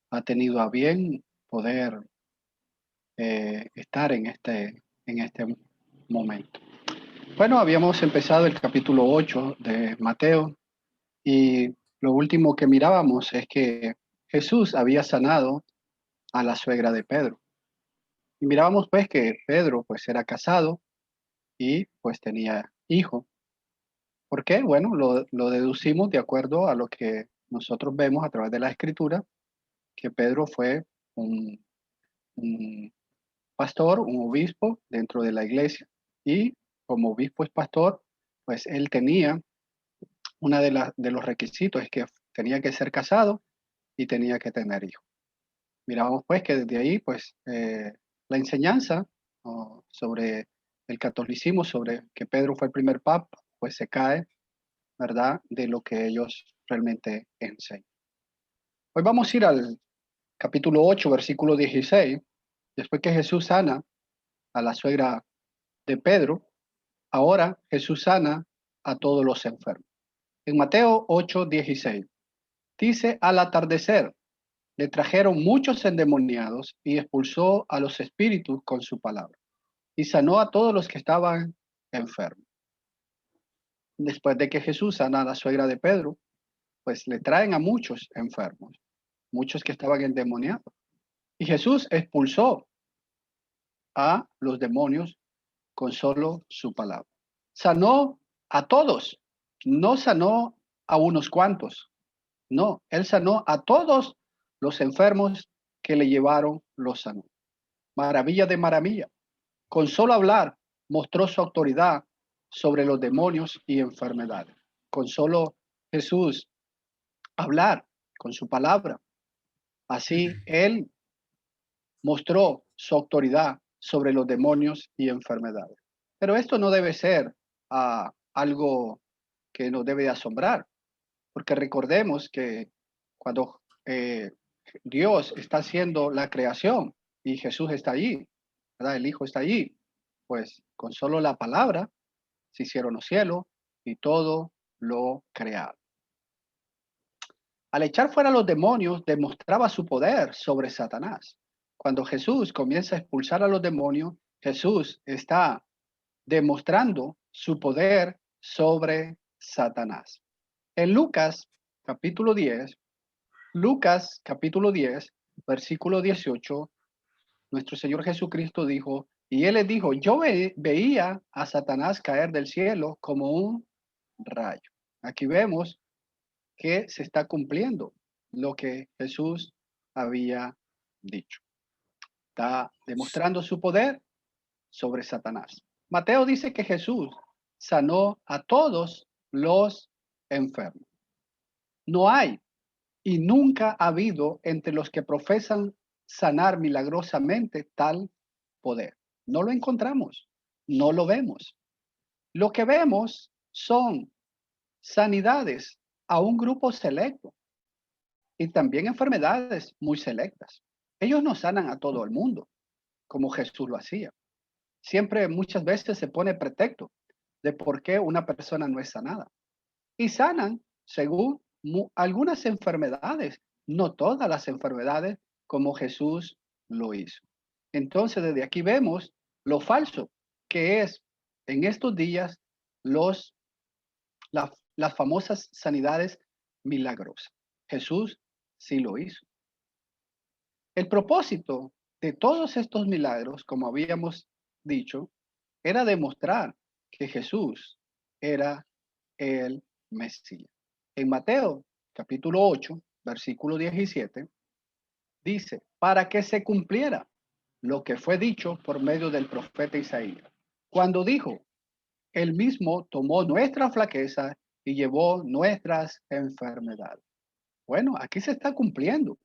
ha tenido a bien poder estar en este momento. Bueno, habíamos empezado el capítulo 8 de Mateo y lo último que mirábamos es que Jesús había sanado a la suegra de Pedro. Y mirábamos pues que Pedro pues era casado y pues tenía hijo. ¿Por qué? Bueno, lo deducimos de acuerdo a lo que nosotros vemos a través de la escritura, que Pedro fue un, un pastor, un obispo dentro de la iglesia. Y como obispo es pastor, pues él tenía una de los requisitos es que tenía que ser casado y tenía que tener hijos. Miramos pues que desde ahí pues la enseñanza sobre el catolicismo, sobre que Pedro fue el primer papa, pues se cae, ¿verdad?, de lo que ellos realmente enseñan. Hoy vamos a ir al capítulo 8, versículo 16. Después que Jesús sana a la suegra de Pedro, ahora Jesús sana a todos los enfermos. En Mateo 8:16 dice: al atardecer le trajeron muchos endemoniados y expulsó a los espíritus con su palabra y sanó a todos los que estaban enfermos. Después de que Jesús sana a la suegra de Pedro, pues le traen a muchos enfermos, muchos que estaban endemoniados. Y Jesús expulsó a los demonios con solo su palabra. Sanó a todos, no sanó a unos cuantos, no, él sanó a todos los enfermos que le llevaron, los sanó. Maravilla de maravilla. Con solo hablar mostró su autoridad sobre los demonios y enfermedades. Con solo Jesús hablar con su palabra, así él mostró su autoridad sobre los demonios y enfermedades. Pero esto no debe ser algo que nos debe asombrar, porque recordemos que cuando Dios está haciendo la creación y Jesús está allí, ¿verdad? El Hijo está allí, pues con solo la palabra se hicieron los cielos y todo lo creado. Al echar fuera los demonios, demostraba su poder sobre Satanás. Cuando Jesús comienza a expulsar a los demonios, Jesús está demostrando su poder sobre Satanás. En Lucas capítulo 10, versículo 18, nuestro Señor Jesucristo dijo, y Él les dijo, yo veía a Satanás caer del cielo como un rayo. Aquí vemos que se está cumpliendo lo que Jesús había dicho. Está demostrando su poder sobre Satanás. Mateo dice que Jesús sanó a todos los enfermos. No hay y nunca ha habido entre los que profesan sanar milagrosamente tal poder. No lo encontramos, no lo vemos. Lo que vemos son sanidades a un grupo selecto y también enfermedades muy selectas. Ellos no sanan a todo el mundo, como Jesús lo hacía. Siempre, muchas veces se pone pretexto de por qué una persona no es sanada. Y sanan según algunas enfermedades, no todas las enfermedades como Jesús lo hizo. Entonces, desde aquí vemos lo falso que es en estos días los, las famosas sanidades milagrosas. Jesús sí lo hizo. El propósito de todos estos milagros, como habíamos dicho, era demostrar que Jesús era el Mesías. En Mateo capítulo 8, versículo 17, dice, para que se cumpliera lo que fue dicho por medio del profeta Isaías, cuando dijo, él mismo tomó nuestra flaqueza y llevó nuestras enfermedades. Bueno, aquí se está cumpliendo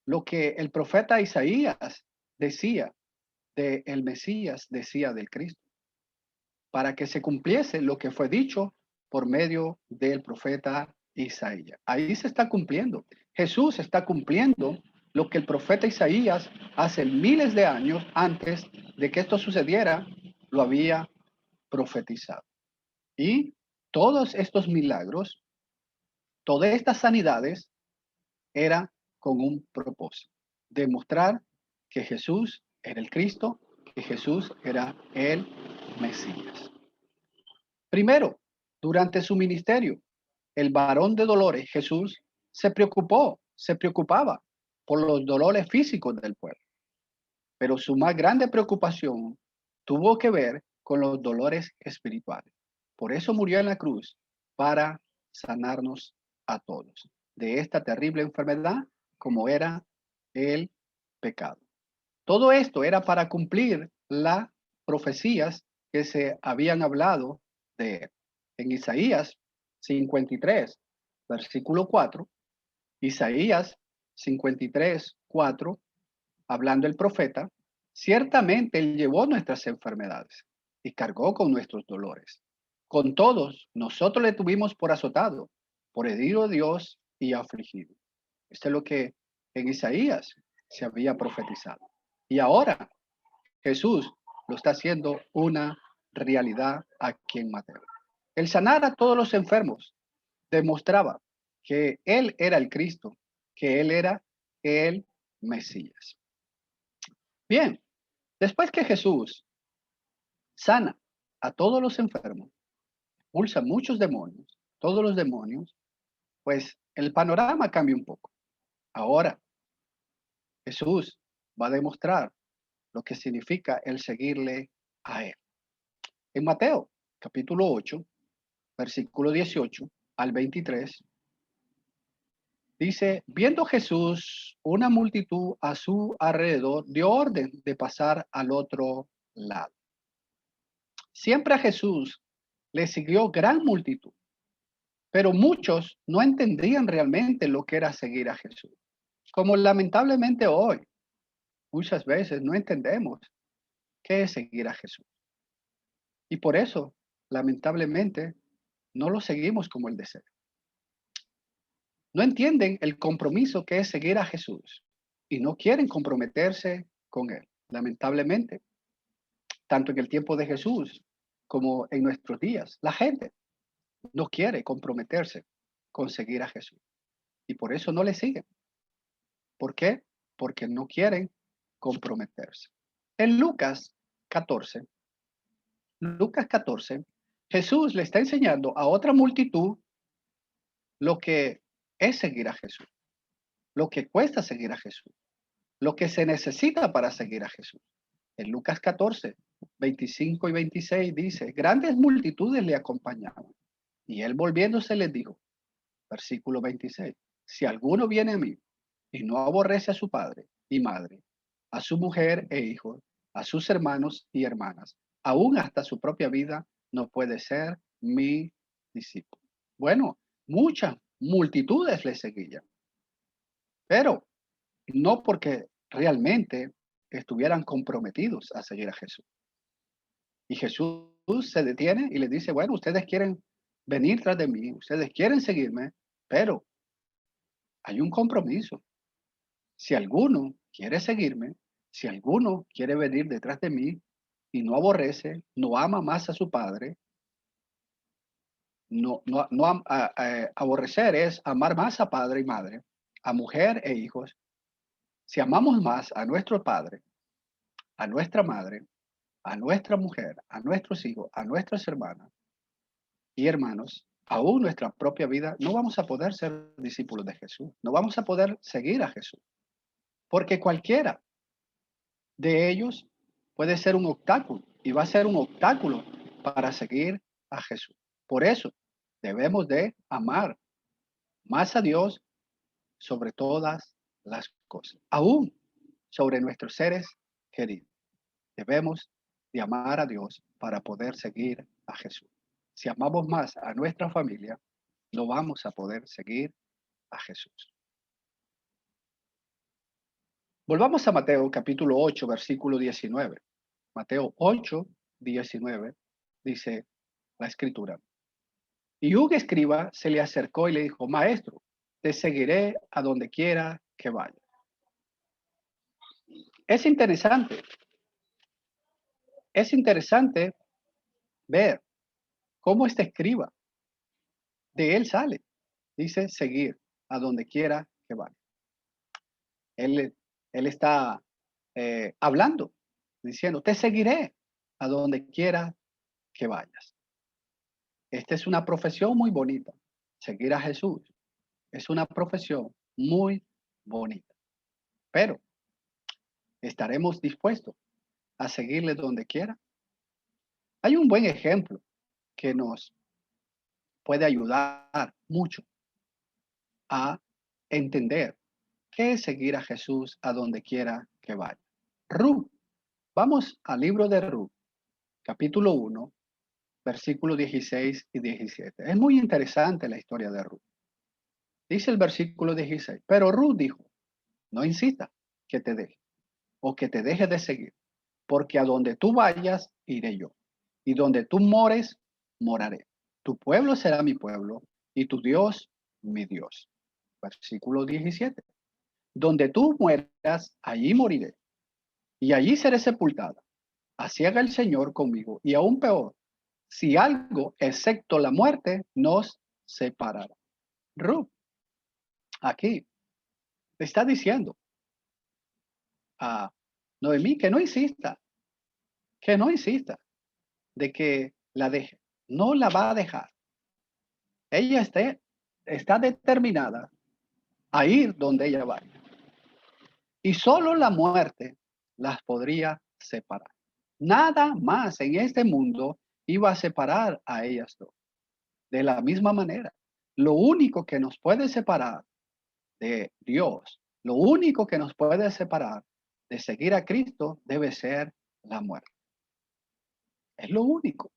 lo que el profeta Isaías decía del Mesías, decía del Cristo, para que se cumpliese lo que fue dicho por medio del profeta Isaías. Ahí se está cumpliendo. Jesús está cumpliendo lo que el profeta Isaías hace miles de años antes de que esto sucediera, lo había profetizado. Y todos estos milagros, todas estas sanidades, era con un propósito: demostrar que Jesús era el Cristo, que Jesús era el Mesías. Primero, durante su ministerio, el varón de dolores, Jesús, se preocupaba por los dolores físicos del pueblo, pero su más grande preocupación tuvo que ver con los dolores espirituales. Por eso murió en la cruz, para sanarnos a todos de esta terrible enfermedad, como era el pecado. Todo esto era para cumplir las profecías que se habían hablado de él. En Isaías 53, versículo 4, Isaías 53, 4, hablando el profeta: ciertamente él llevó nuestras enfermedades y cargó con nuestros dolores. Con todos nosotros le tuvimos por azotado, por herido de Dios y afligido. Esto es lo que en Isaías se había profetizado. Y ahora Jesús lo está haciendo una realidad aquí en Mateo. El sanar a todos los enfermos demostraba que Él era el Cristo, que Él era el Mesías. Bien, después que Jesús sana a todos los enfermos, expulsa muchos demonios, todos los demonios, pues el panorama cambia un poco. Ahora Jesús va a demostrar lo que significa el seguirle a Él. En Mateo, capítulo 8, versículo 18 al 23, dice: viendo Jesús una multitud a su alrededor, dio orden de pasar al otro lado. Siempre a Jesús le siguió gran multitud, pero muchos no entendían realmente lo que era seguir a Jesús. Como lamentablemente hoy, muchas veces no entendemos qué es seguir a Jesús. Y por eso, lamentablemente, no lo seguimos como Él desea. No entienden el compromiso que es seguir a Jesús y no quieren comprometerse con Él, lamentablemente. Tanto en el tiempo de Jesús como en nuestros días, la gente no quiere comprometerse con seguir a Jesús y por eso no le siguen. ¿Por qué? Porque no quieren comprometerse. En Lucas 14, Jesús le está enseñando a otra multitud lo que es seguir a Jesús, lo que cuesta seguir a Jesús, lo que se necesita para seguir a Jesús. En Lucas 14, 25 y 26 dice: grandes multitudes le acompañaban. Y él volviéndose les dijo, versículo 26, si alguno viene a mí y no aborrece a su padre y madre, a su mujer e hijos, a sus hermanos y hermanas, aún hasta su propia vida, no puede ser mi discípulo. Bueno, muchas multitudes le seguían, pero no porque realmente estuvieran comprometidos a seguir a Jesús. Y Jesús se detiene y les dice: bueno, ustedes quieren venir tras de mí, ustedes quieren seguirme, pero hay un compromiso. Si alguno quiere seguirme, si alguno quiere venir detrás de mí y no aborrece, no ama más a su padre, aborrecer es amar más a padre y madre, a mujer e hijos. Si amamos más a nuestro padre, a nuestra madre, a nuestra mujer, a nuestros hijos, a nuestras hermanas y hermanos, aún nuestra propia vida, no vamos a poder ser discípulos de Jesús, no vamos a poder seguir a Jesús, porque cualquiera de ellos puede ser un obstáculo y va a ser un obstáculo para seguir a Jesús. Por eso debemos de amar más a Dios sobre todas las cosas, aún sobre nuestros seres queridos. Debemos de amar a Dios para poder seguir a Jesús. Si amamos más a nuestra familia, no vamos a poder seguir a Jesús. Volvamos a Mateo capítulo 8, versículo 19. Mateo 8, 19 dice la escritura: y un escriba se le acercó y le dijo: maestro, te seguiré a donde quiera que vaya. Es interesante, es interesante ver cómo este escriba de él sale. Dice seguir a donde quiera que vaya. Él está hablando, diciendo, te seguiré a donde quiera que vayas. Esta es una profesión muy bonita. Seguir a Jesús es una profesión muy bonita. Pero, ¿estaremos dispuestos a seguirle donde quiera? Hay un buen ejemplo que nos puede ayudar mucho a entender qué es seguir a Jesús a donde quiera que vaya. Ruth. Vamos al libro de Ruth, capítulo 1, versículos 16 y 17. Es muy interesante la historia de Ruth. Dice el versículo 16, pero Ruth dijo, no insista que te deje o que te deje de seguir, porque a donde tú vayas, iré yo, y donde tú mores, moraré. Tu pueblo será mi pueblo y tu Dios, mi Dios. Versículo 17. Donde tú mueras, allí moriré, y allí seré sepultada. Así haga el Señor conmigo, y aún peor, si algo, excepto la muerte, nos separará. Ruth, aquí, le está diciendo a Noemí que no insista, de que la deje. No la va a dejar. Ella está determinada a ir donde ella vaya. Y solo la muerte las podría separar. Nada más en este mundo iba a separar a ellas dos. De la misma manera, lo único que nos puede separar de Dios, lo único que nos puede separar de seguir a Cristo debe ser la muerte. Es lo único.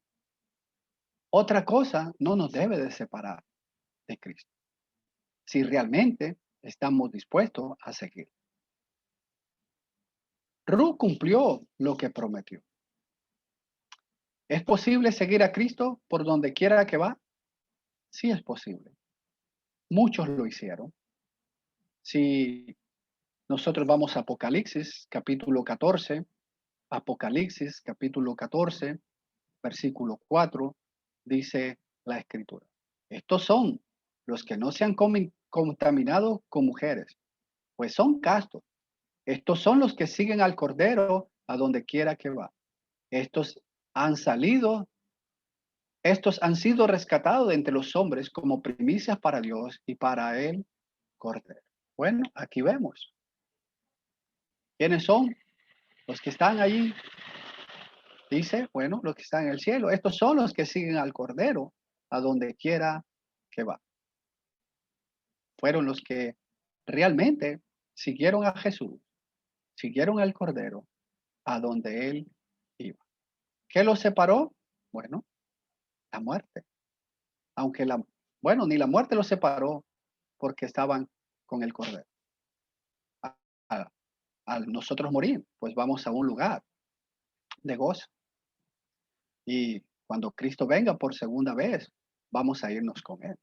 Otra cosa no nos debe de separar de Cristo. Si realmente estamos dispuestos a seguir. Ruth cumplió lo que prometió. ¿Es posible seguir a Cristo por donde quiera que va? Sí es posible. Muchos lo hicieron. Si nosotros vamos a Apocalipsis, capítulo 14, Apocalipsis, capítulo 14, versículo 4, dice la escritura. Estos son los que no se han contaminado con mujeres, pues son castos. Estos son los que siguen al Cordero a donde quiera que va. Estos han salido, estos han sido rescatados de entre los hombres como primicias para Dios y para el Cordero. Bueno, aquí vemos. ¿Quiénes son los que están allí? Dice, bueno, los que están en el cielo. Estos son los que siguen al Cordero a donde quiera que va. Fueron los que realmente siguieron a Jesús, siguieron al Cordero a donde él iba. ¿Qué los separó? Bueno, la muerte. Aunque ni la muerte los separó porque estaban con el Cordero. Al nosotros morir, pues vamos a un lugar de gozo. Y cuando Cristo venga por segunda vez, vamos a irnos con él.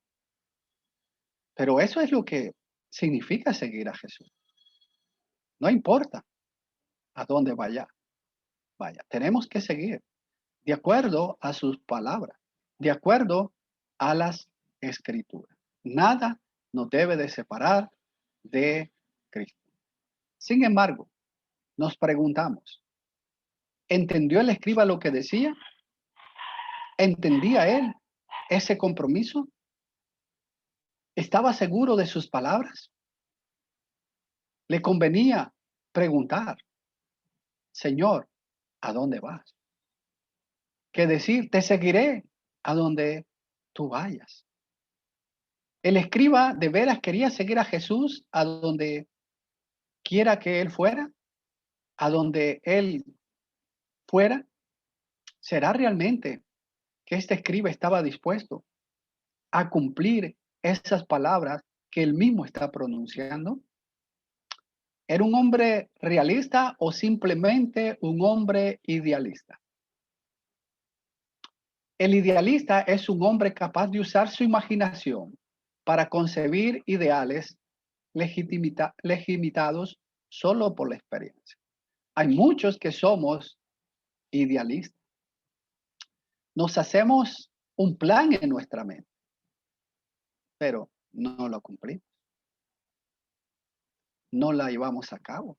Pero eso es lo que significa seguir a Jesús. No importa a dónde vaya, tenemos que seguir de acuerdo a sus palabras, de acuerdo a las escrituras. Nada nos debe de separar de Cristo. Sin embargo, nos preguntamos, ¿entendió el escriba lo que decía? ¿Entendía él ese compromiso? ¿Estaba seguro de sus palabras? Le convenía preguntar, Señor, ¿a dónde vas? Que decir, te seguiré a donde tú vayas. El escriba de veras quería seguir a Jesús a donde quiera que él fuera, a donde él fuera. ¿Será realmente que este escriba estaba dispuesto a cumplir esas palabras que él mismo está pronunciando? ¿Era un hombre realista o simplemente un hombre idealista? El idealista es un hombre capaz de usar su imaginación para concebir ideales legitimados solo por la experiencia. Hay muchos que somos idealistas. Nos hacemos un plan en nuestra mente, pero no lo cumplimos. no la llevamos a cabo.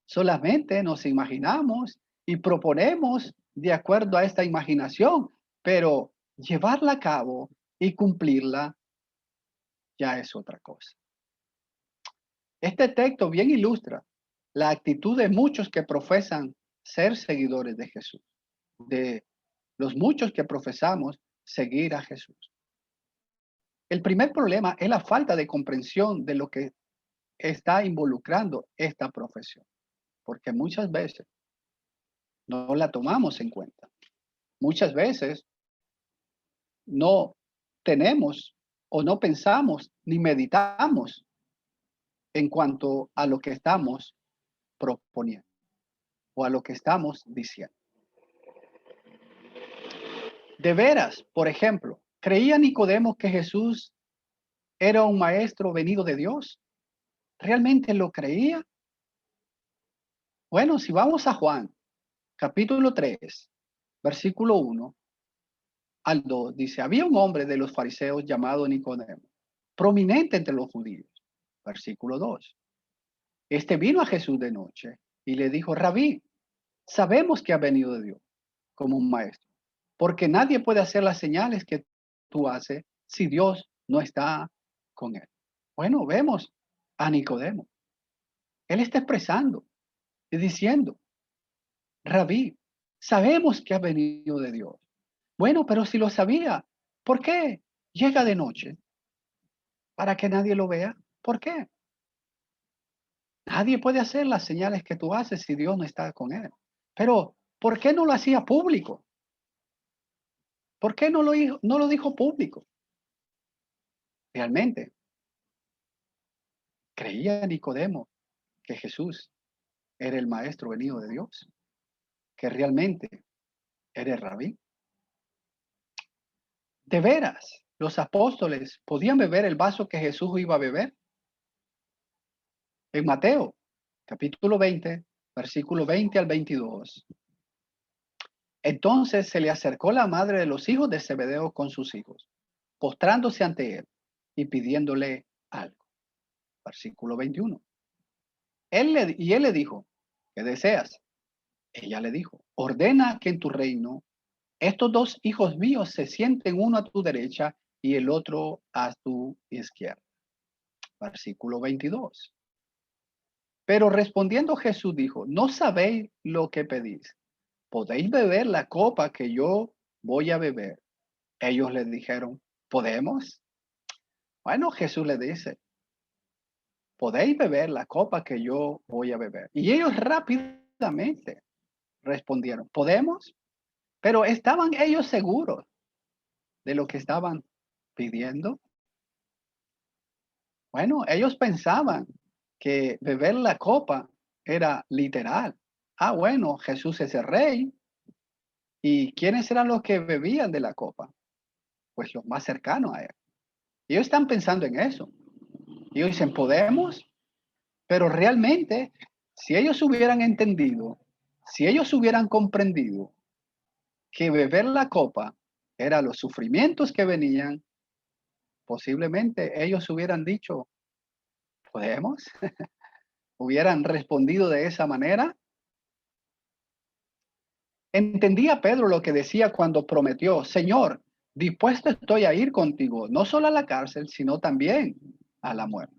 Solamente nos imaginamos y proponemos de acuerdo a esta imaginación, pero llevarla a cabo y cumplirla ya es otra cosa. Este texto bien ilustra la actitud de muchos que profesan ser seguidores de Jesús, de los muchos que profesamos seguir a Jesús. El primer problema es la falta de comprensión de lo que está involucrando esta profesión, porque muchas veces no la tomamos en cuenta. Muchas veces no tenemos o no pensamos ni meditamos en cuanto a lo que estamos proponiendo o a lo que estamos diciendo. De veras, por ejemplo, ¿creía Nicodemo que Jesús era un maestro venido de Dios? ¿Realmente lo creía? Bueno, si vamos a Juan, capítulo 3, versículo 1 al 2, dice, había un hombre de los fariseos llamado Nicodemo, prominente entre los judíos. Versículo 2. Este vino a Jesús de noche y le dijo, Rabí, sabemos que ha venido de Dios como un maestro, porque nadie puede hacer las señales que tú haces si Dios no está con él. Bueno, vemos a Nicodemo. Él está expresando y diciendo, Rabí, sabemos que ha venido de Dios. Bueno, pero si lo sabía, ¿por qué llega de noche? ¿Para que nadie lo vea? ¿Por qué? Nadie puede hacer las señales que tú haces si Dios no está con él. Pero, ¿por qué no lo hacía público? ¿Por qué no lo dijo público? Realmente, ¿creía Nicodemo que Jesús era el maestro venido de Dios? ¿Que realmente era el rabí? ¿De veras los apóstoles podían beber el vaso que Jesús iba a beber? En Mateo, capítulo 20, versículo 20 al 22. Entonces se le acercó la madre de los hijos de Zebedeo con sus hijos, postrándose ante él y pidiéndole algo. Versículo 21. Él le dijo, ¿qué deseas? Ella le dijo, ordena que en tu reino estos dos hijos míos se sienten uno a tu derecha y el otro a tu izquierda. Versículo 22. Pero respondiendo Jesús dijo, no sabéis lo que pedís. ¿Podéis beber la copa que yo voy a beber? Ellos le dijeron, ¿podemos? Bueno, Jesús le dice, ¿podéis beber la copa que yo voy a beber? Y ellos rápidamente respondieron, ¿podemos? Pero ¿estaban ellos seguros de lo que estaban pidiendo? Bueno, ellos pensaban que beber la copa era literal. Ah, bueno, Jesús es el rey. ¿Y quiénes eran los que bebían de la copa? Pues los más cercanos a él. Y ellos están pensando en eso. Y ellos dicen, ¿podemos? Pero realmente, si ellos hubieran entendido, si ellos hubieran comprendido que beber la copa era los sufrimientos que venían, posiblemente ellos hubieran dicho, ¿podemos? Hubieran respondido de esa manera. Entendía Pedro lo que decía cuando prometió, Señor, dispuesto estoy a ir contigo, no solo a la cárcel, sino también a la muerte.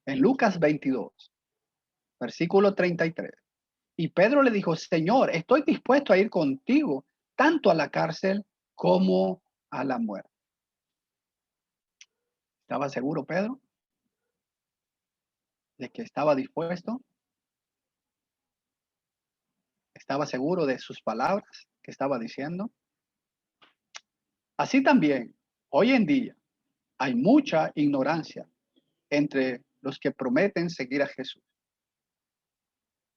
En Lucas 22, versículo 33. Y Pedro le dijo, Señor, estoy dispuesto a ir contigo, tanto a la cárcel como a la muerte. ¿Estaba seguro Pedro de que estaba dispuesto? ¿Estaba seguro de sus palabras que estaba diciendo? Así también, hoy en día, hay mucha ignorancia entre los que prometen seguir a Jesús.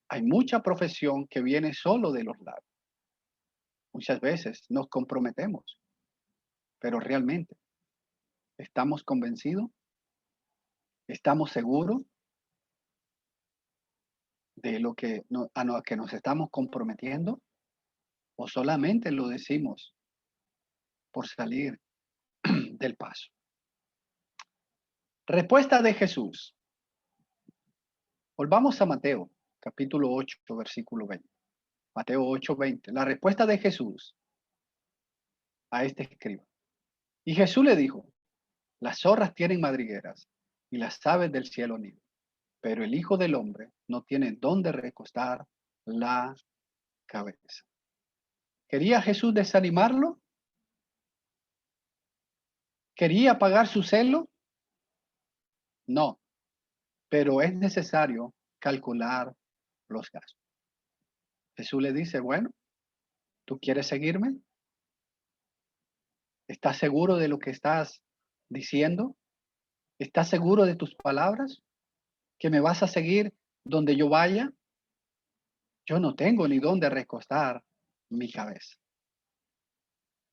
Hay mucha profesión que viene solo de los labios. Muchas veces nos comprometemos, pero realmente, ¿estamos convencidos? ¿Estamos seguros de lo que, a lo que nos estamos comprometiendo? ¿O solamente lo decimos por salir del paso? Respuesta de Jesús. Volvamos a Mateo, capítulo 8, versículo 20. Mateo 8, 20. La respuesta de Jesús a este escriba. Y Jesús le dijo, las zorras tienen madrigueras y las aves del cielo nido, pero el Hijo del Hombre no tiene dónde recostar la cabeza. ¿Quería Jesús desanimarlo? ¿Quería apagar su celo? No, pero es necesario calcular los gastos. Jesús le dice, bueno, ¿tú quieres seguirme? ¿Estás seguro de lo que estás diciendo? ¿Estás seguro de tus palabras? ¿Que me vas a seguir donde yo vaya? Yo no tengo ni dónde recostar mi cabeza.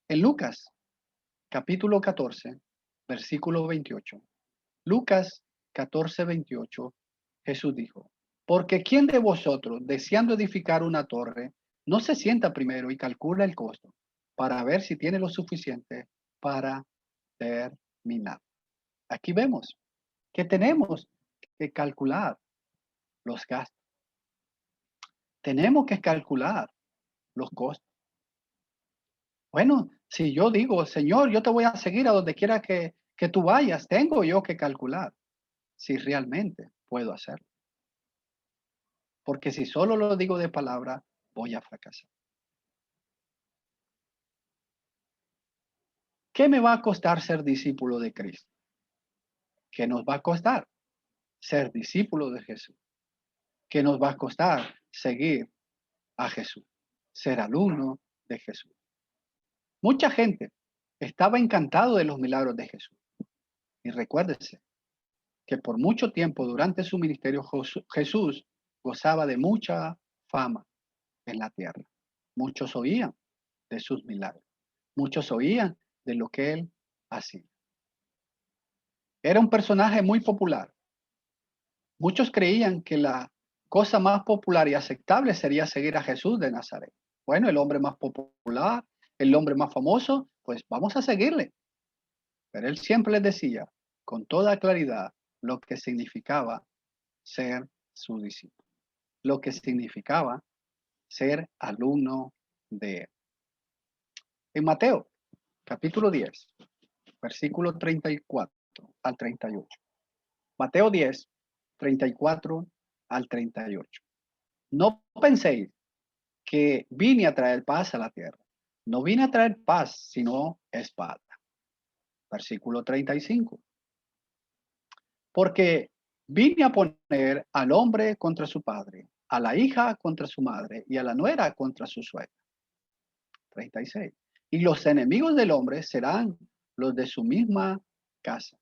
En Lucas, capítulo 14, versículo 28. Lucas 14, 28, Jesús dijo, porque ¿quién de vosotros, deseando edificar una torre, no se sienta primero y calcula el costo para ver si tiene lo suficiente para terminar? Aquí vemos que tenemos que calcular los gastos. Tenemos que calcular los costos. Bueno, si yo digo, Señor, yo te voy a seguir a donde quiera que tú vayas, tengo yo que calcular si realmente puedo hacerlo. Porque si solo lo digo de palabra, voy a fracasar. ¿Qué me va a costar ser discípulo de Cristo? ¿Qué nos va a costar ser discípulo de Jesús? ¿Qué nos va a costar seguir a Jesús? Ser alumno de Jesús. Mucha gente estaba encantado de los milagros de Jesús. Y recuérdese que por mucho tiempo durante su ministerio Jesús gozaba de mucha fama en la tierra. Muchos oían de sus milagros. Muchos oían de lo que él hacía. Era un personaje muy popular. Muchos creían que la cosa más popular y aceptable sería seguir a Jesús de Nazaret. Bueno, el hombre más popular, el hombre más famoso, pues vamos a seguirle. Pero él siempre les decía con toda claridad lo que significaba ser su discípulo, lo que significaba ser alumno de él. En Mateo, capítulo 10, versículo 34 al 38. Mateo 10, 34 al 38. No penséis que vine a traer paz a la tierra. No vine a traer paz, sino espada. Versículo 35. Porque vine a poner al hombre contra su padre, a la hija contra su madre y a la nuera contra su suegra. 36. Y los enemigos del hombre serán los de su misma casa.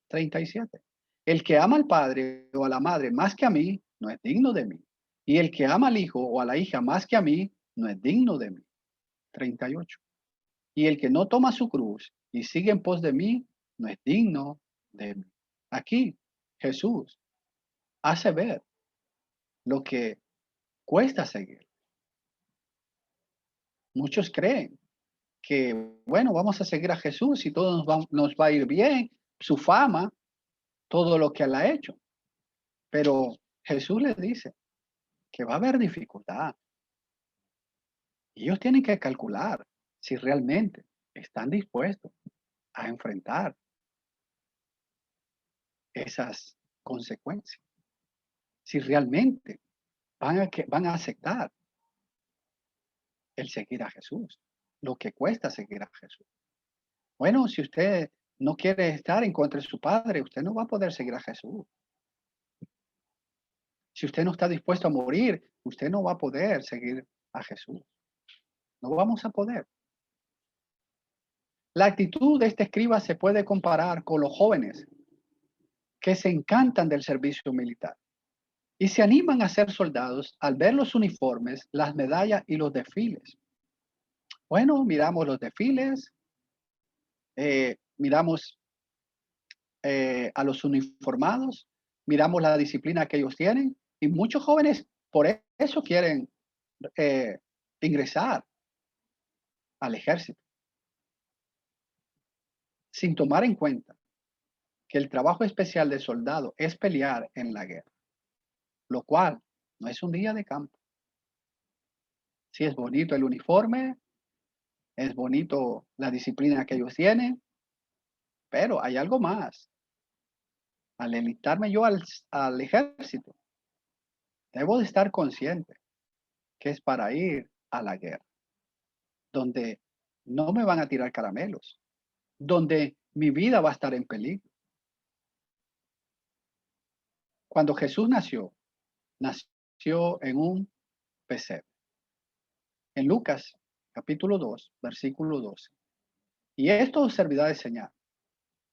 37. El que ama al padre o a la madre más que a mí, no es digno de mí. Y el que ama al hijo o a la hija más que a mí, no es digno de mí. 38. Y el que no toma su cruz y sigue en pos de mí, no es digno de mí. Aquí Jesús hace ver lo que cuesta seguir. Muchos creen que, bueno, vamos a seguir a Jesús y todo nos va a ir bien, su fama, todo lo que él ha hecho. Pero Jesús les dice que va a haber dificultad. Y ellos tienen que calcular si realmente están dispuestos a enfrentar esas consecuencias. Si realmente van a aceptar el seguir a Jesús, lo que cuesta seguir a Jesús. Bueno, si usted no quiere estar en contra de su padre, usted no va a poder seguir a Jesús. Si usted no está dispuesto a morir, usted no va a poder seguir a Jesús. No vamos a poder. La actitud de este escriba se puede comparar con los jóvenes que se encantan del servicio militar y se animan a ser soldados al ver los uniformes, las medallas y los desfiles. Bueno, miramos los desfiles, miramos a los uniformados, miramos la disciplina que ellos tienen y muchos jóvenes por eso quieren eh, ingresar al ejército, sin tomar en cuenta que el trabajo especial de soldado es pelear en la guerra. lo cual no es un día de campo. Sí es bonito el uniforme, es bonito la disciplina que ellos tienen, pero hay algo más. Al enlistarme yo al ejército, debo de estar consciente que es para ir a la guerra, donde no me van a tirar caramelos, donde mi vida va a estar en peligro. Cuando Jesús nació en un pesebre. En Lucas, capítulo 2, versículo 12. Y esto os servirá de señal.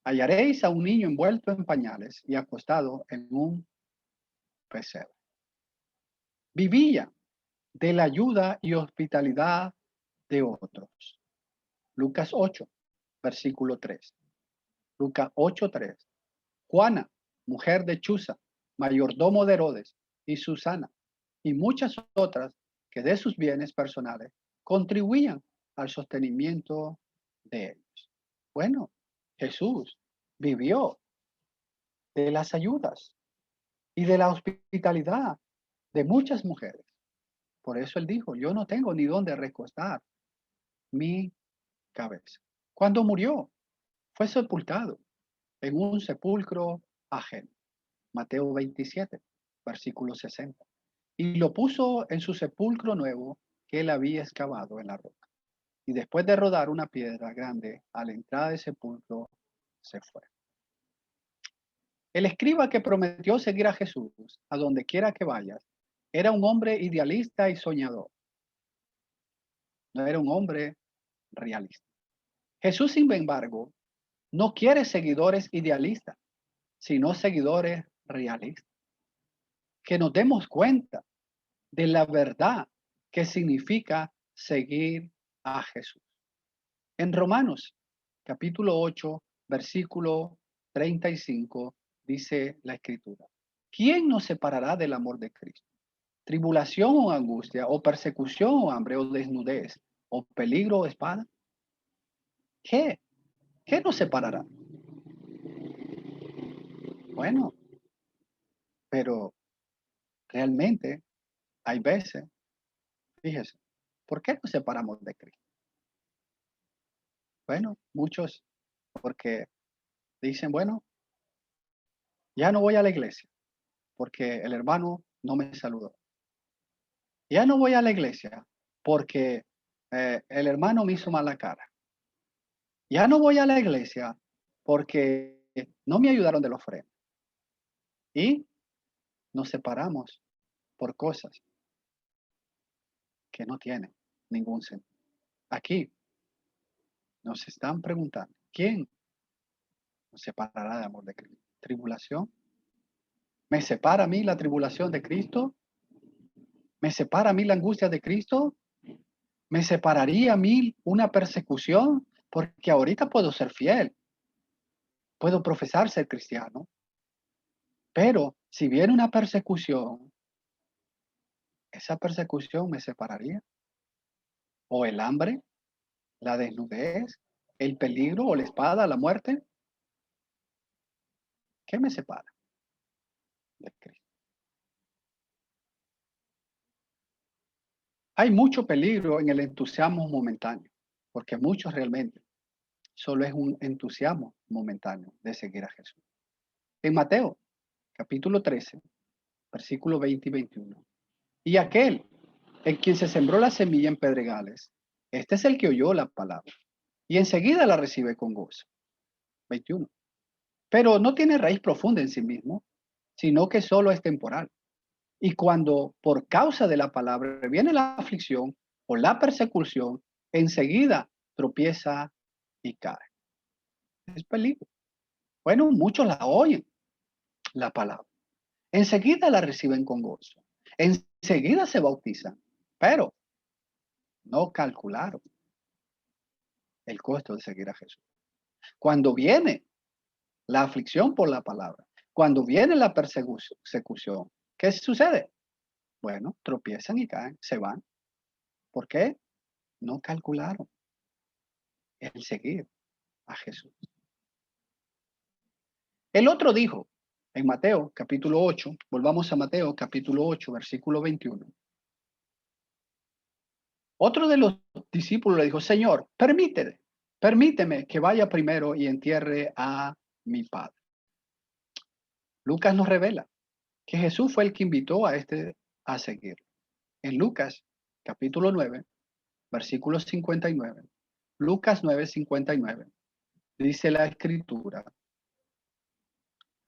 Hallaréis a un niño envuelto en pañales y acostado en un pesebre. Vivía de la ayuda y hospitalidad de otros. Lucas 8, versículo 3. Lucas 8, 3. Juana, mujer de Chuza, mayordomo de Herodes, y Susana, y muchas otras que de sus bienes personales contribuían al sostenimiento de ellos. Bueno, Jesús vivió de las ayudas y de la hospitalidad de muchas mujeres. Por eso él dijo, yo no tengo ni dónde recostar mi cabeza. Cuando murió, fue sepultado en un sepulcro ajeno. Mateo 27, versículo 60. Y lo puso en su sepulcro nuevo que él había excavado en la roca. Y después de rodar una piedra grande a la entrada del sepulcro, se fue. El escriba que prometió seguir a Jesús a donde quiera que vayas, era un hombre idealista y soñador. No era un hombre realista. Jesús, sin embargo, no quiere seguidores idealistas, sino seguidores realistas. Que nos demos cuenta de la verdad que significa seguir a Jesús. En Romanos, capítulo 8, versículo 35, dice la Escritura: ¿Quién nos separará del amor de Cristo? ¿Tribulación o angustia, o persecución o hambre, o desnudez, o peligro o espada? ¿Qué? ¿Qué nos separará? Bueno, pero realmente hay veces, fíjese, ¿por qué nos separamos de Cristo? Bueno, muchos porque dicen, bueno, ya no voy a la iglesia porque el hermano no me saludó. Ya no voy a la iglesia porque el hermano me hizo mala cara. Ya no voy a la iglesia porque no me ayudaron de la ofrenda. Y nos separamos por cosas que no tienen ningún sentido. Aquí nos están preguntando, ¿quién nos separará de amor de Cristo? ¿Tribulación? ¿Me separa a mí la tribulación de Cristo? ¿Me separa a mí la angustia de Cristo? ¿Me separaría a mí una persecución? Porque ahorita puedo ser fiel, puedo profesar ser cristiano, pero si viene una persecución, esa persecución me separaría. O el hambre, la desnudez, el peligro o la espada, la muerte. ¿Qué me separa de Cristo? Hay mucho peligro en el entusiasmo momentáneo, porque muchos realmente solo es un entusiasmo momentáneo de seguir a Jesús. En Mateo, capítulo 13, versículo 20 y 21. Y aquel en quien se sembró la semilla en pedregales, este es el que oyó la palabra y enseguida la recibe con gozo. 21. Pero no tiene raíz profunda en sí mismo, sino que solo es temporal. Y cuando por causa de la palabra viene la aflicción o la persecución, enseguida tropieza y cae. Es peligro. Bueno, muchos la oyen, la palabra. Enseguida la reciben con gozo. Enseguida se bautizan, pero no calcularon el costo de seguir a Jesús. Cuando viene la aflicción por la palabra, cuando viene la persecución, ¿qué sucede? Bueno, tropiezan y caen, se van. ¿Por qué? No calcularon el seguir a Jesús. El otro dijo, En Mateo capítulo 8, volvamos a Mateo capítulo 8, versículo 21. Otro de los discípulos le dijo, Señor, permíteme que vaya primero y entierre a mi padre. Lucas nos revela que Jesús fue el que invitó a a seguir. En Lucas capítulo 9, versículo 59. Lucas 9, 59. Dice la escritura.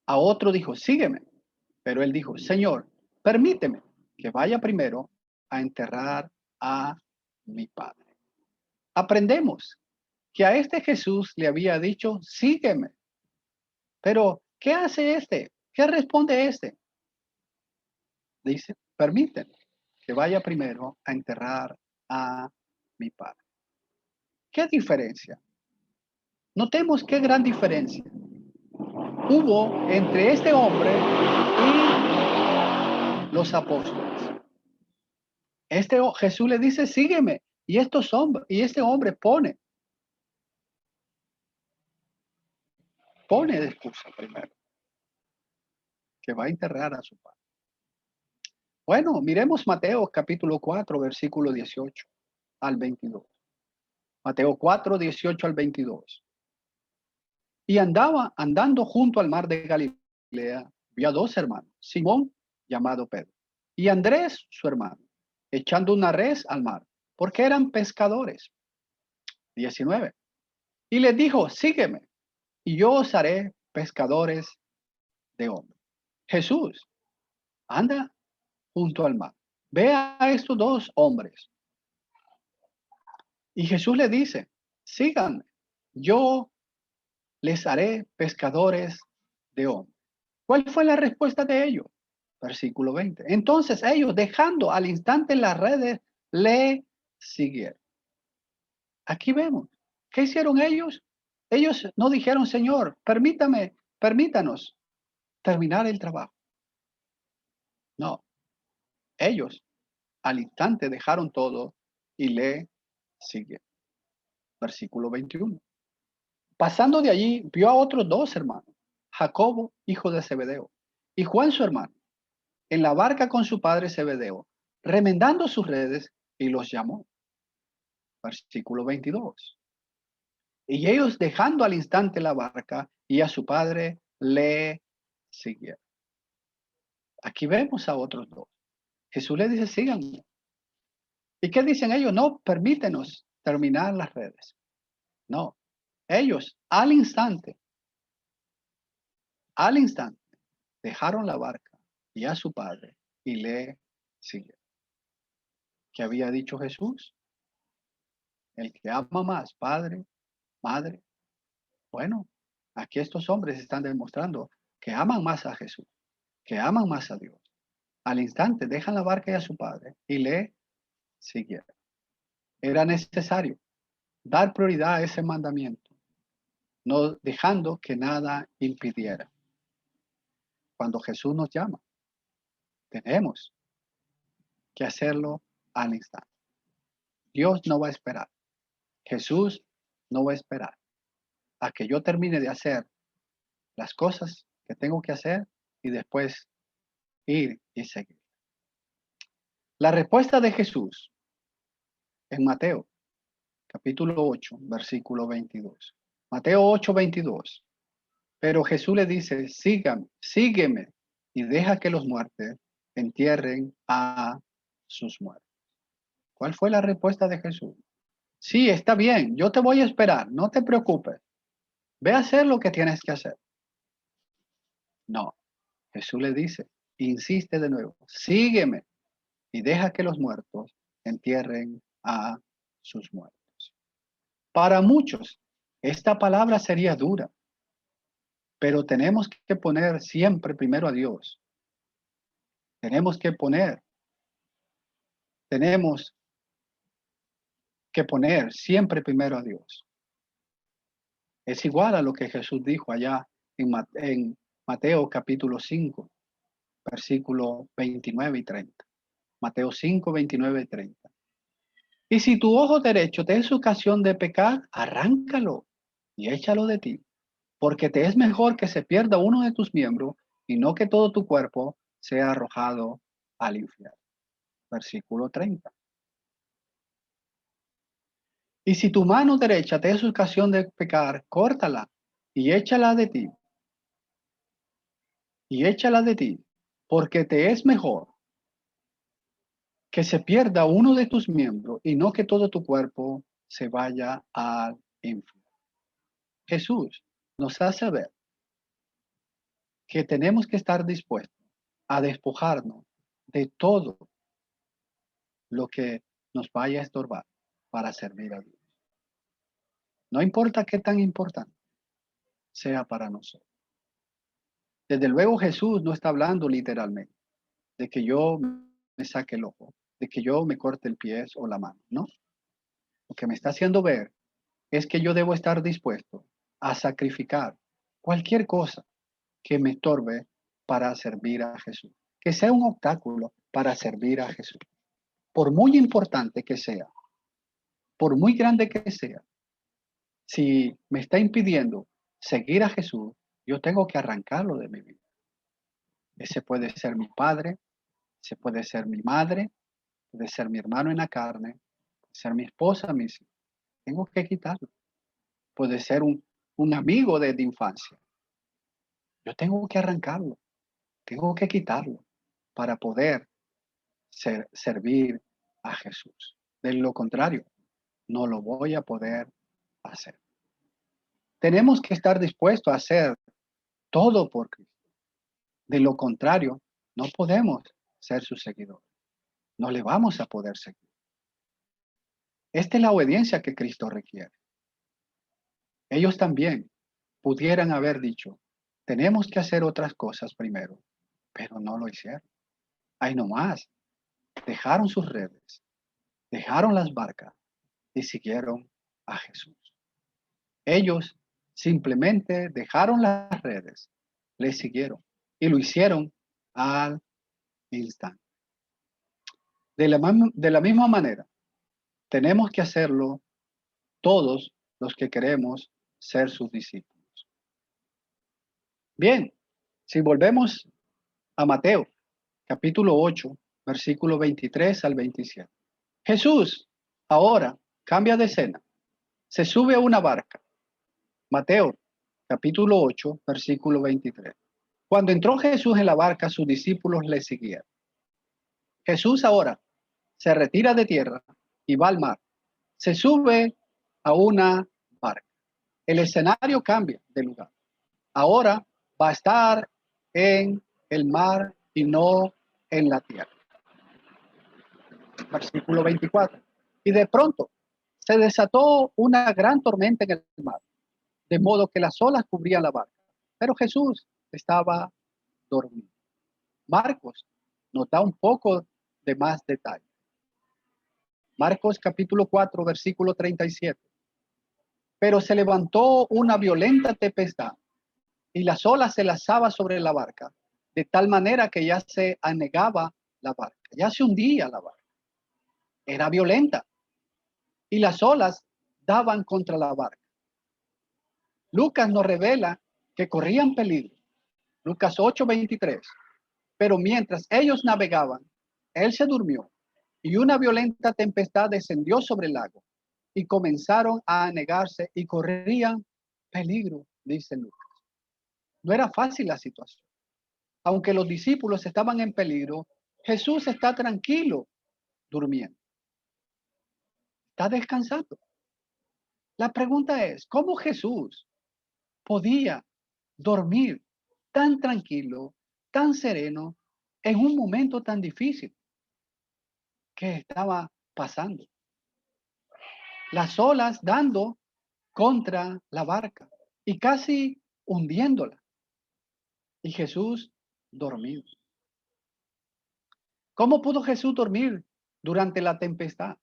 A otro dijo, sígueme. Pero él dijo, Señor, permíteme que vaya primero a enterrar a mi padre. Aprendemos que a este Jesús le había dicho, sígueme. Pero, ¿qué hace este? ¿Qué responde este? Dice, permíteme que vaya primero a enterrar a mi padre. ¿Qué diferencia? Notemos qué gran diferencia hubo entre este hombre y los apóstoles. Jesús le dice, sígueme. Y este hombre pone de excusa primero que va a enterrar a su padre. Bueno, miremos Mateo capítulo 4, versículo 18 al 22. Mateo 4, 18 al 22. Y andando junto al mar de Galilea, vio a dos hermanos, Simón, llamado Pedro, y Andrés, su hermano, echando una red al mar, porque eran pescadores. 19. Y les dijo, sígueme, y yo os haré pescadores de hombres. Jesús anda junto al mar. Ve a estos dos hombres. Y Jesús le dice, síganme, yo les haré pescadores de hombres. ¿Cuál fue la respuesta de ellos? Versículo 20. Entonces ellos, dejando al instante las redes, le siguieron. Aquí vemos. ¿Qué hicieron ellos? Ellos no dijeron, Señor, permítanos terminar el trabajo. No, ellos al instante dejaron todo y le siguieron. Versículo 21. Pasando de allí, vio a otros dos hermanos, Jacobo, hijo de Zebedeo, y Juan su hermano, en la barca con su padre Zebedeo, remendando sus redes, y los llamó. Versículo 22. Y ellos, dejando al instante la barca y a su padre, le siguieron. Aquí vemos a otros dos. Jesús les dice, síganme. ¿Y qué dicen ellos? No, permítenos terminar las redes. No, ellos al instante, dejaron la barca y a su padre y le siguieron. ¿Qué había dicho Jesús? El que ama más, padre, madre. Bueno, aquí estos hombres están demostrando que aman más a Jesús, que aman más a Dios. Al instante dejan la barca y a su padre y le siguieron. Era necesario dar prioridad a ese mandamiento, no dejando que nada impidiera. Cuando Jesús nos llama, tenemos que hacerlo al instante. Dios no va a esperar. Jesús no va a esperar a que yo termine de hacer las cosas que tengo que hacer y después ir y seguir. La respuesta de Jesús en Mateo, capítulo 8, versículo 22. Mateo 8, 22. Pero Jesús le dice, sígueme y deja que los muertos entierren a sus muertos. ¿Cuál fue la respuesta de Jesús? Sí, está bien, yo te voy a esperar, no te preocupes. Ve a hacer lo que tienes que hacer. No, Jesús le dice, insiste de nuevo, sígueme y deja que los muertos entierren a sus muertos. Para muchos, esta palabra sería dura, pero tenemos que poner siempre primero a Dios. Tenemos que poner siempre primero a Dios. Es igual a lo que Jesús dijo allá en Mateo capítulo 5, versículo 29 y 30. Mateo 5, 29 y 30. Y si tu ojo derecho te es ocasión de pecar, arráncalo y échalo de ti, porque te es mejor que se pierda uno de tus miembros y no que todo tu cuerpo sea arrojado al infierno. Versículo 30. Y si tu mano derecha te es ocasión de pecar, córtala y échala de ti. Y échala de ti, porque te es mejor que se pierda uno de tus miembros y no que todo tu cuerpo se vaya al infierno. Jesús nos hace ver que tenemos que estar dispuestos a despojarnos de todo lo que nos vaya a estorbar para servir a Dios. No importa qué tan importante sea para nosotros. Desde luego Jesús no está hablando literalmente de que yo me saque el ojo, de que yo me corte el pie o la mano, ¿no? Lo que me está haciendo ver es que yo debo estar dispuesto a sacrificar cualquier cosa que me estorbe para servir a Jesús, que sea un obstáculo para servir a Jesús. Por muy importante que sea, por muy grande que sea, si me está impidiendo seguir a Jesús, yo tengo que arrancarlo de mi vida. Ese puede ser mi padre, ese puede ser mi madre, puede ser mi hermano en la carne, puede ser mi esposa, mis hijos. Tengo que quitarlo. Puede ser un amigo de infancia. Yo tengo que arrancarlo, tengo que quitarlo para poder servir a Jesús. De lo contrario, no lo voy a poder hacer. Tenemos que estar dispuestos a hacer todo por Cristo. De lo contrario, no podemos ser sus seguidores. No le vamos a poder seguir. Esta es la obediencia que Cristo requiere. Ellos también pudieran haber dicho, tenemos que hacer otras cosas primero, pero no lo hicieron. Ahí nomás, dejaron sus redes, dejaron las barcas y siguieron a Jesús. Ellos simplemente dejaron las redes, le siguieron y lo hicieron al instante. De la misma manera, tenemos que hacerlo todos los que queremos ser sus discípulos. Bien, si volvemos a Mateo, capítulo 8, versículo 23 al 27. Jesús ahora cambia de escena, se sube a una barca. Mateo, capítulo 8, versículo 23. Cuando entró Jesús en la barca, sus discípulos le siguieron. Jesús ahora se retira de tierra y va al mar. Se sube a una barca. El escenario cambia de lugar. Ahora va a estar en el mar y no en la tierra. Versículo 24. Y de pronto se desató una gran tormenta en el mar, de modo que las olas cubrían la barca. Pero Jesús estaba dormido. Marcos nos da un poco de más detalle. Marcos capítulo 4, versículo 37. Pero se levantó una violenta tempestad y las olas se lanzaban sobre la barca, de tal manera que ya se anegaba la barca, ya se hundía la barca. Era violenta y las olas daban contra la barca. Lucas nos revela que corrían peligro. Lucas 8:23. Pero mientras ellos navegaban, él se durmió y una violenta tempestad descendió sobre el lago y comenzaron a anegarse y corrían peligro, dice Lucas. No era fácil la situación. Aunque los discípulos estaban en peligro, Jesús está tranquilo, durmiendo. Está descansando. La pregunta es, ¿cómo Jesús podía dormir tan tranquilo, tan sereno, en un momento tan difícil que estaba pasando? Las olas dando contra la barca y casi hundiéndola. Y Jesús dormido. ¿Cómo pudo Jesús dormir durante la tempestad?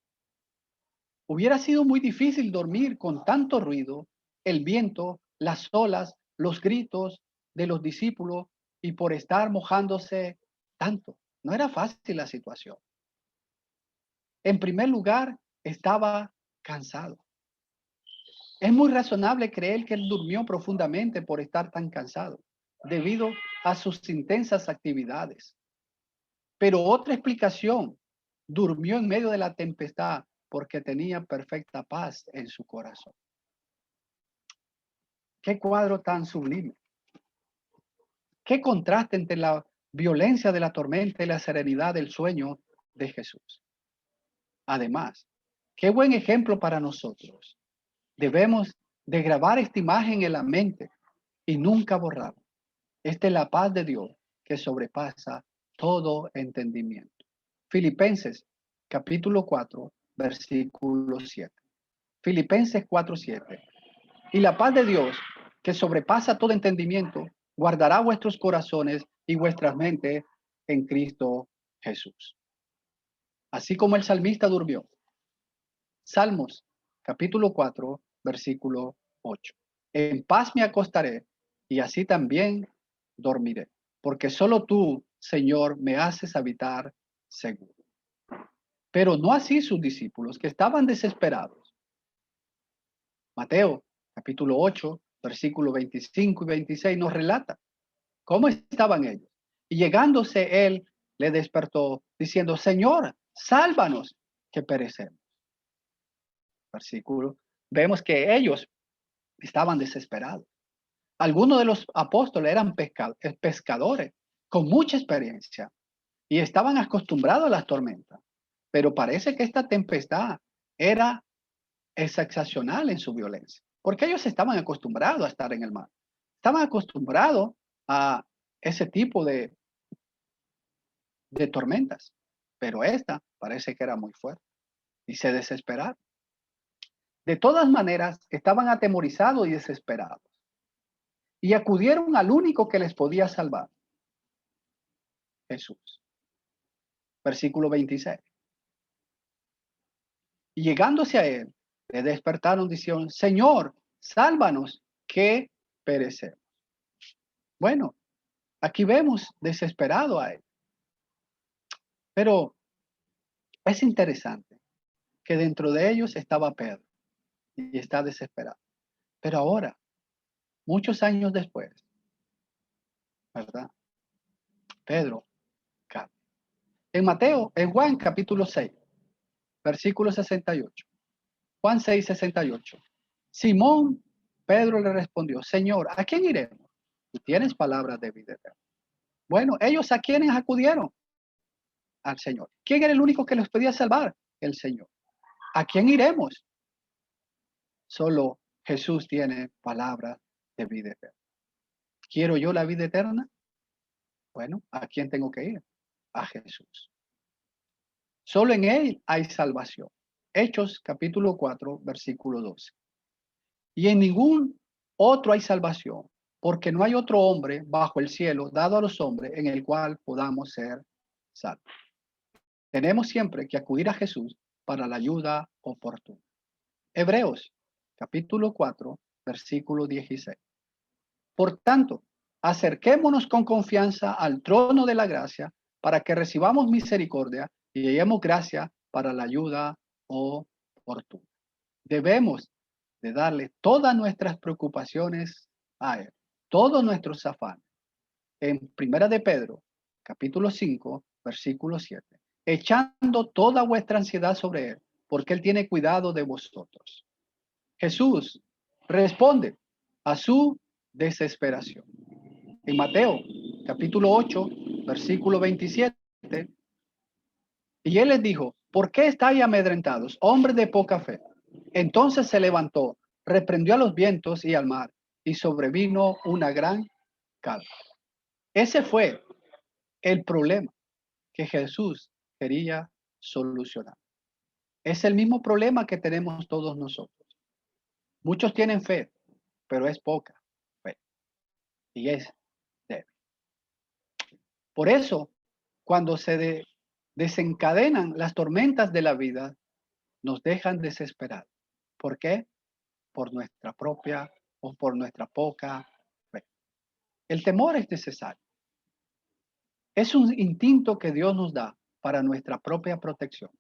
Hubiera sido muy difícil dormir con tanto ruido, el viento, las olas, los gritos de los discípulos y por estar mojándose tanto. No era fácil la situación. En primer lugar, estaba cansado. Es muy razonable creer que él durmió profundamente por estar tan cansado, debido a sus intensas actividades. Pero otra explicación, durmió en medio de la tempestad porque tenía perfecta paz en su corazón. Qué cuadro tan sublime. Qué contraste entre la violencia de la tormenta y la serenidad del sueño de Jesús. Además, qué buen ejemplo para nosotros. Debemos de grabar esta imagen en la mente y nunca borrarla. Esta es la paz de Dios que sobrepasa todo entendimiento. Filipenses capítulo 4, versículo 7. Filipenses 4, 7. Y la paz de Dios que sobrepasa todo entendimiento guardará vuestros corazones y vuestras mentes en Cristo Jesús. Así como el salmista durmió. Salmos capítulo 4, versículo 8. En paz me acostaré y así también dormiré, porque solo tú, Señor, me haces habitar seguro. Pero no así sus discípulos, que estaban desesperados. Mateo capítulo 8, versículo 25 y 26 nos relata cómo estaban ellos. Y llegándose él, le despertó diciendo, Señor, sálvanos, que perecemos. Versículo. Vemos que ellos estaban desesperados. Algunos de los apóstoles eran pescadores con mucha experiencia y estaban acostumbrados a las tormentas. Pero parece que esta tempestad era excepcional en su violencia, porque ellos estaban acostumbrados a estar en el mar. Estaban acostumbrados a ese tipo de tormentas, pero esta parece que era muy fuerte y se desesperaron. De todas maneras, estaban atemorizados y desesperados y acudieron al único que les podía salvar, Jesús. Versículo 26. Y llegándose a él, le despertaron diciendo, Señor, sálvanos, que perecemos. Bueno, aquí vemos desesperado a él. Pero es interesante que dentro de ellos estaba Pedro y está desesperado. Pero ahora, muchos años después, ¿verdad? Pedro cae. En Juan capítulo 6, versículo 68. Juan 6, 68. Simón, Pedro le respondió, Señor, ¿a quién iremos? Tú tienes palabras de vida eterna. Bueno, ellos a quienes acudieron al Señor. ¿Quién era el único que los podía salvar? El Señor. ¿A quién iremos? Solo Jesús tiene palabras de vida eterna. ¿Quiero yo la vida eterna? Bueno, ¿a quién tengo que ir? A Jesús. Solo en Él hay salvación. Hechos capítulo 4, versículo 12. Y en ningún otro hay salvación, porque no hay otro hombre bajo el cielo dado a los hombres en el cual podamos ser salvos. Tenemos siempre que acudir a Jesús para la ayuda oportuna. Hebreos capítulo 4, versículo 16. Por tanto, acerquémonos con confianza al trono de la gracia para que recibamos misericordia y hallemos gracia para la ayuda oportuna. Debemos de darle todas nuestras preocupaciones a Él, todos nuestros afanes. En Primera de Pedro, capítulo 5, versículo 7. Echando toda vuestra ansiedad sobre Él, porque Él tiene cuidado de vosotros. Jesús responde a su desesperación. En Mateo, capítulo 8, versículo 27, y Él les dijo, ¿por qué estáis amedrentados, hombres de poca fe? Entonces se levantó, reprendió a los vientos y al mar, y sobrevino una gran calma. Ese fue el problema que Jesús quería solucionar. Es el mismo problema que tenemos todos nosotros. Muchos tienen fe, pero es poca fe y es débil. Por eso, cuando se desencadenan las tormentas de la vida, nos dejan desesperados. ¿Por qué? Por nuestra propia o por nuestra poca fe. El temor es necesario. Es un instinto que Dios nos da para nuestra propia protección.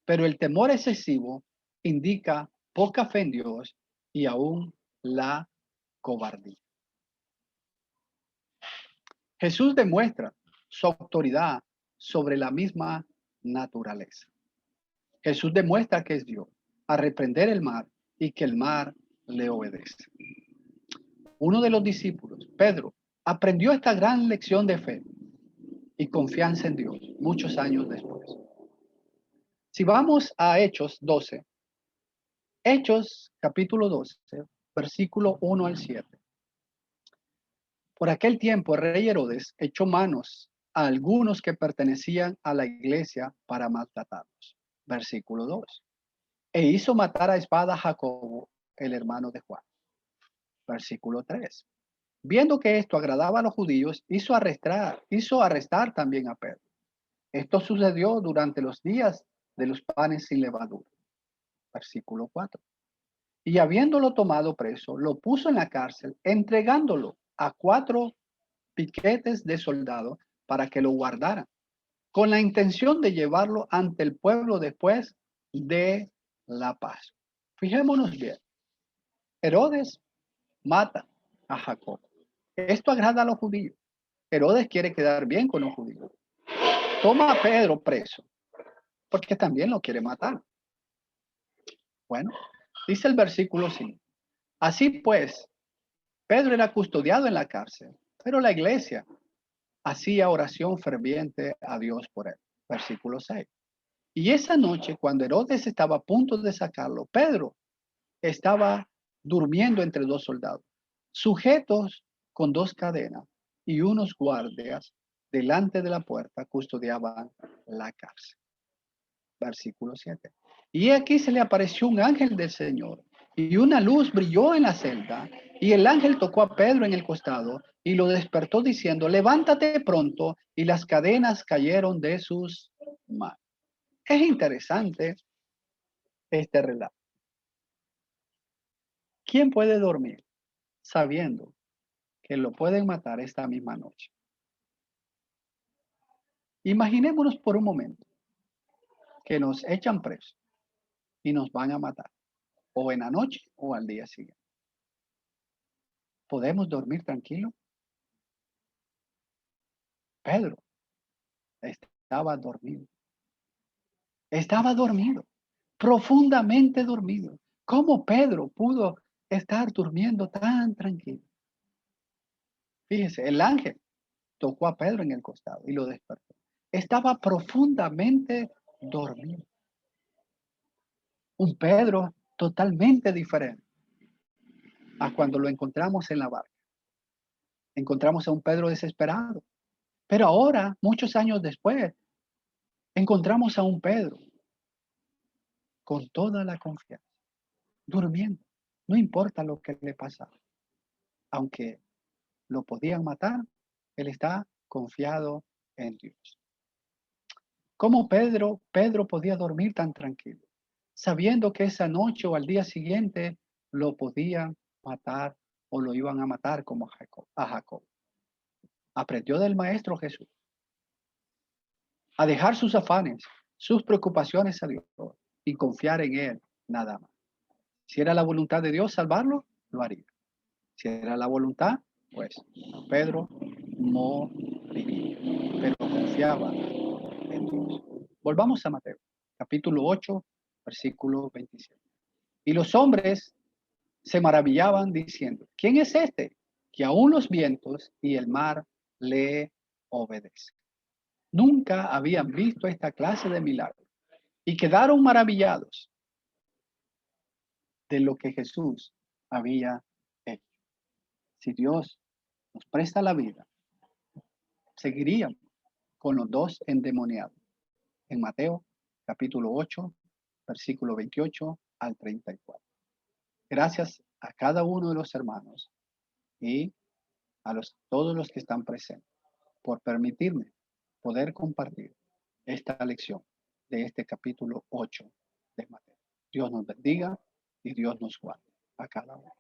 Pero el temor excesivo indica poca fe en Dios y aún la cobardía. Jesús demuestra su autoridad sobre la misma naturaleza. Jesús demuestra que es Dios a reprender el mar y que el mar le obedece. Uno de los discípulos, Pedro, aprendió esta gran lección de fe y confianza en Dios muchos años después. Si vamos a Hechos 12, Hechos capítulo 12, versículo 1 al 7. Por aquel tiempo el rey Herodes echó manos a algunos que pertenecían a la iglesia para maltratarlos. Versículo 2. E hizo matar a espada a Jacobo, el hermano de Juan. Versículo 3. Viendo que esto agradaba a los judíos, hizo arrestar también a Pedro. Esto sucedió durante los días de los panes sin levadura. Versículo 4. Y habiéndolo tomado preso, lo puso en la cárcel, entregándolo a 4 piquetes de soldados para que lo guardaran, con la intención de llevarlo ante el pueblo después de la Pascua. Fijémonos bien. Herodes mata a Jacob. Esto agrada a los judíos. Herodes quiere quedar bien con los judíos. Toma a Pedro preso, porque también lo quiere matar. Bueno, dice el versículo 5. Así pues, Pedro era custodiado en la cárcel, pero la iglesia hacía oración ferviente a Dios por él. Versículo 6. Y esa noche, cuando Herodes estaba a punto de sacarlo, Pedro estaba durmiendo entre 2 soldados, sujetos con 2 cadenas, y unos guardias delante de la puerta custodiaban la cárcel. Versículo 7. Y aquí se le apareció un ángel del Señor, y una luz brilló en la celda, y el ángel tocó a Pedro en el costado y lo despertó diciendo: levántate pronto, y las cadenas cayeron de sus manos. Es interesante este relato. ¿Quién puede dormir sabiendo que lo pueden matar esta misma noche? Imaginémonos por un momento que nos echan presos y nos van a matar, o en la noche o al día siguiente. ¿Podemos dormir tranquilo? Pedro estaba dormido, profundamente dormido. ¿Cómo Pedro pudo estar durmiendo tan tranquilo? Fíjese, el ángel tocó a Pedro en el costado y lo despertó. Estaba profundamente dormido. Un Pedro totalmente diferente a cuando lo encontramos en la barca. Encontramos a un Pedro desesperado. Pero ahora, muchos años después, encontramos a un Pedro con toda la confianza, durmiendo. No importa lo que le pasaba. Aunque lo podían matar, él está confiado en Dios. ¿Cómo Pedro podía dormir tan tranquilo, sabiendo que esa noche o al día siguiente lo podían matar o lo iban a matar como a Jacob? Aprendió del Maestro Jesús a dejar sus afanes, sus preocupaciones a Dios y confiar en Él nada más. Si era la voluntad de Dios salvarlo, lo haría. Si era la voluntad, pues Pedro moriría, pero confiaba en Dios. Volvamos a Mateo, capítulo 8, versículo 27. Y los hombres se maravillaban diciendo: ¿quién es este que aún los vientos y el mar le obedecen? Nunca habían visto esta clase de milagros y quedaron maravillados de lo que Jesús había hecho. Si Dios nos presta la vida, seguiríamos con los 2 endemoniados en Mateo capítulo 8, versículo 28 al 34. Gracias a cada uno de los hermanos y a todos los que están presentes por permitirme poder compartir esta lección de este capítulo 8 de Mateo. Dios nos bendiga y Dios nos guarde a cada uno.